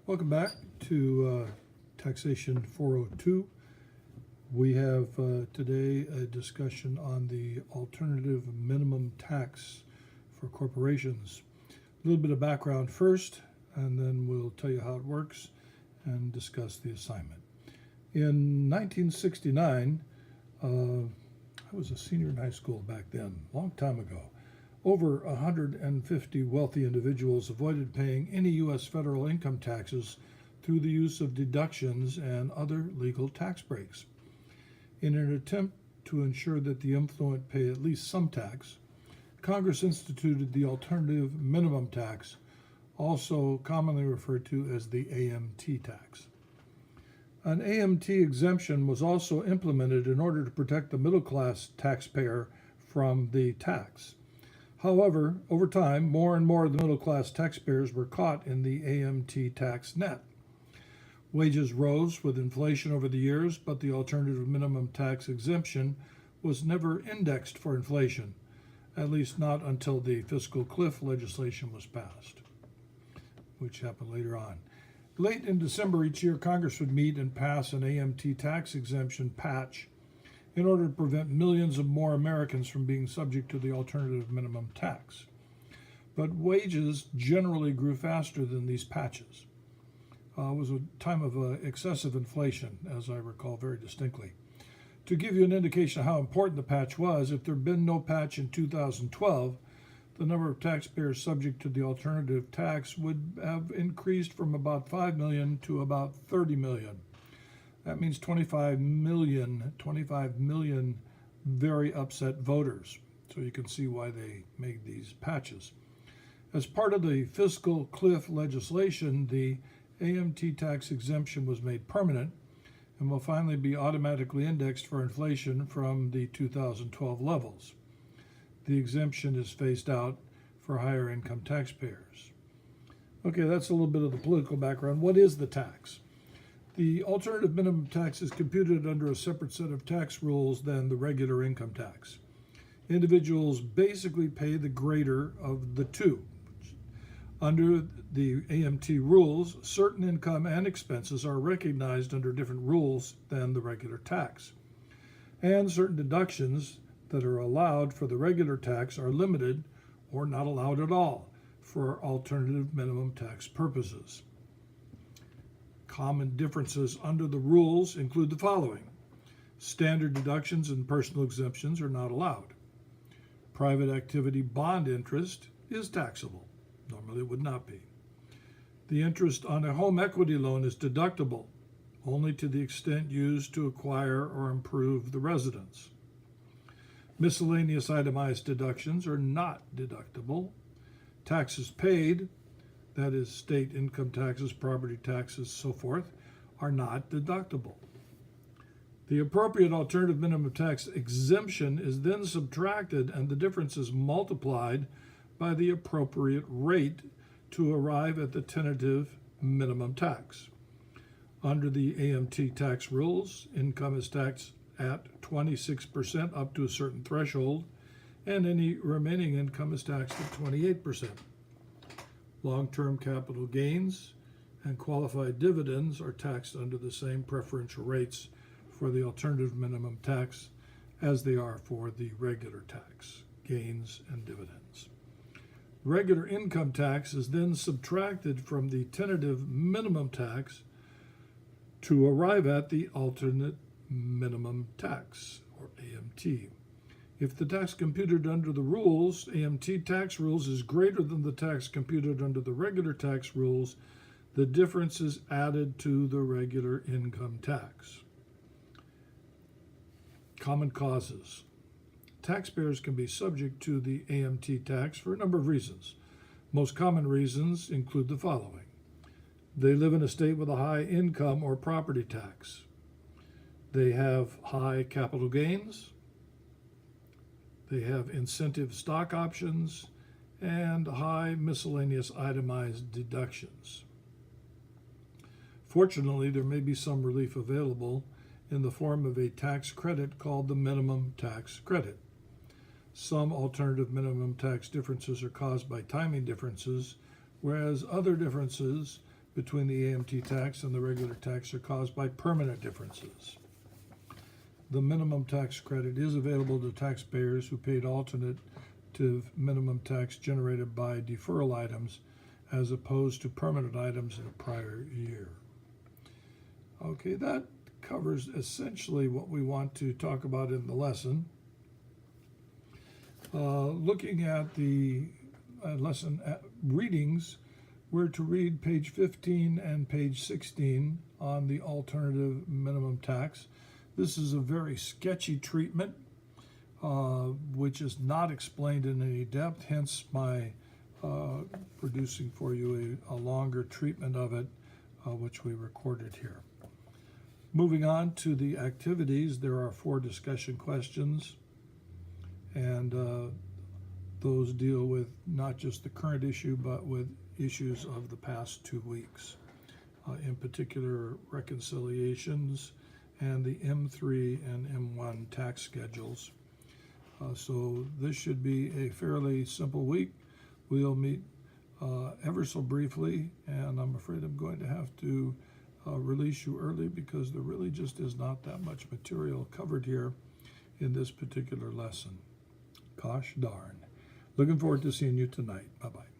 Welcome back to Taxation 402. We have today a discussion on the alternative minimum tax for corporations. A little bit of background first, and then we'll tell you how it works and discuss the assignment. In 1969, I was a senior in high school back then, a long time ago. Over 150 wealthy individuals avoided paying any U.S. federal income taxes through the use of deductions and other legal tax breaks. In an attempt to ensure that the affluent pay at least some tax, Congress instituted the alternative minimum tax, also commonly referred to as the AMT tax. An AMT exemption was also implemented in order to protect the middle-class taxpayer from the tax. However, over time, more and more of the middle-class taxpayers were caught in the AMT tax net. Wages rose with inflation over the years, but the alternative minimum tax exemption was never indexed for inflation, at least not until the fiscal cliff legislation was passed, which happened later on. Late in December each year, Congress would meet and pass an AMT tax exemption patch in order to prevent millions of more Americans from being subject to the alternative minimum tax. But wages generally grew faster than these patches. It was a time of excessive inflation, as I recall very distinctly. To give you an indication of how important the patch was, if there had been no patch in 2012, the number of taxpayers subject to the alternative tax would have increased from about 5 million to about 30 million. That means 25 million very upset voters. So you can see why they made these patches. As part of the fiscal cliff legislation, the AMT tax exemption was made permanent and will finally be automatically indexed for inflation from the 2012 levels. The exemption is phased out for higher income taxpayers. Okay, that's a little bit of the political background. What is the tax? The alternative minimum tax is computed under a separate set of tax rules than the regular income tax. Individuals basically pay the greater of the two. Under the AMT rules, certain income and expenses are recognized under different rules than the regular tax. And certain deductions that are allowed for the regular tax are limited or not allowed at all for alternative minimum tax purposes. Common differences under the rules include the following. Standard deductions and personal exemptions are not allowed. Private activity bond interest is taxable. Normally it would not be. The interest on a home equity loan is deductible only to the extent used to acquire or improve the residence. Miscellaneous itemized deductions are not deductible. Taxes paid, that is state income taxes, property taxes, so forth, are not deductible. The appropriate alternative minimum tax exemption is then subtracted and the difference is multiplied by the appropriate rate to arrive at the tentative minimum tax. Under the AMT tax rules, income is taxed at 26% up to a certain threshold, and any remaining income is taxed at 28%. Long-term capital gains and qualified dividends are taxed under the same preferential rates for the alternative minimum tax as they are for the regular tax, gains and dividends. Regular income tax is then subtracted from the tentative minimum tax to arrive at the alternate minimum tax, or AMT. If the tax computed under the rules, AMT tax rules, is greater than the tax computed under the regular tax rules, the difference is added to the regular income tax. Common causes. Taxpayers can be subject to the AMT tax for a number of reasons. Most common reasons include the following. They live in a state with a high income or property tax. They have high capital gains. They have incentive stock options and high miscellaneous itemized deductions. Fortunately, there may be some relief available in the form of a tax credit called the minimum tax credit. Some alternative minimum tax differences are caused by timing differences, whereas other differences between the AMT tax and the regular tax are caused by permanent differences. The minimum tax credit is available to taxpayers who paid alternative minimum tax generated by deferral items as opposed to permanent items in a prior year. Okay, that covers essentially what we want to talk about in the lesson. Looking at the lesson readings, we're to read page 15 and page 16 on the alternative minimum tax. This is a very sketchy treatment, which is not explained in any depth, hence my producing for you a longer treatment of it, which we recorded here. Moving on to the activities, there are 4 discussion questions, and those deal with not just the current issue, but with issues of the past 2 weeks, in particular reconciliations and the M3 and M1 tax schedules. So this should be a fairly simple week. We'll meet ever so briefly, and I'm afraid I'm going to have to release you early because there really just is not that much material covered here in this particular lesson. Gosh darn. Looking forward to seeing you tonight. Bye-bye.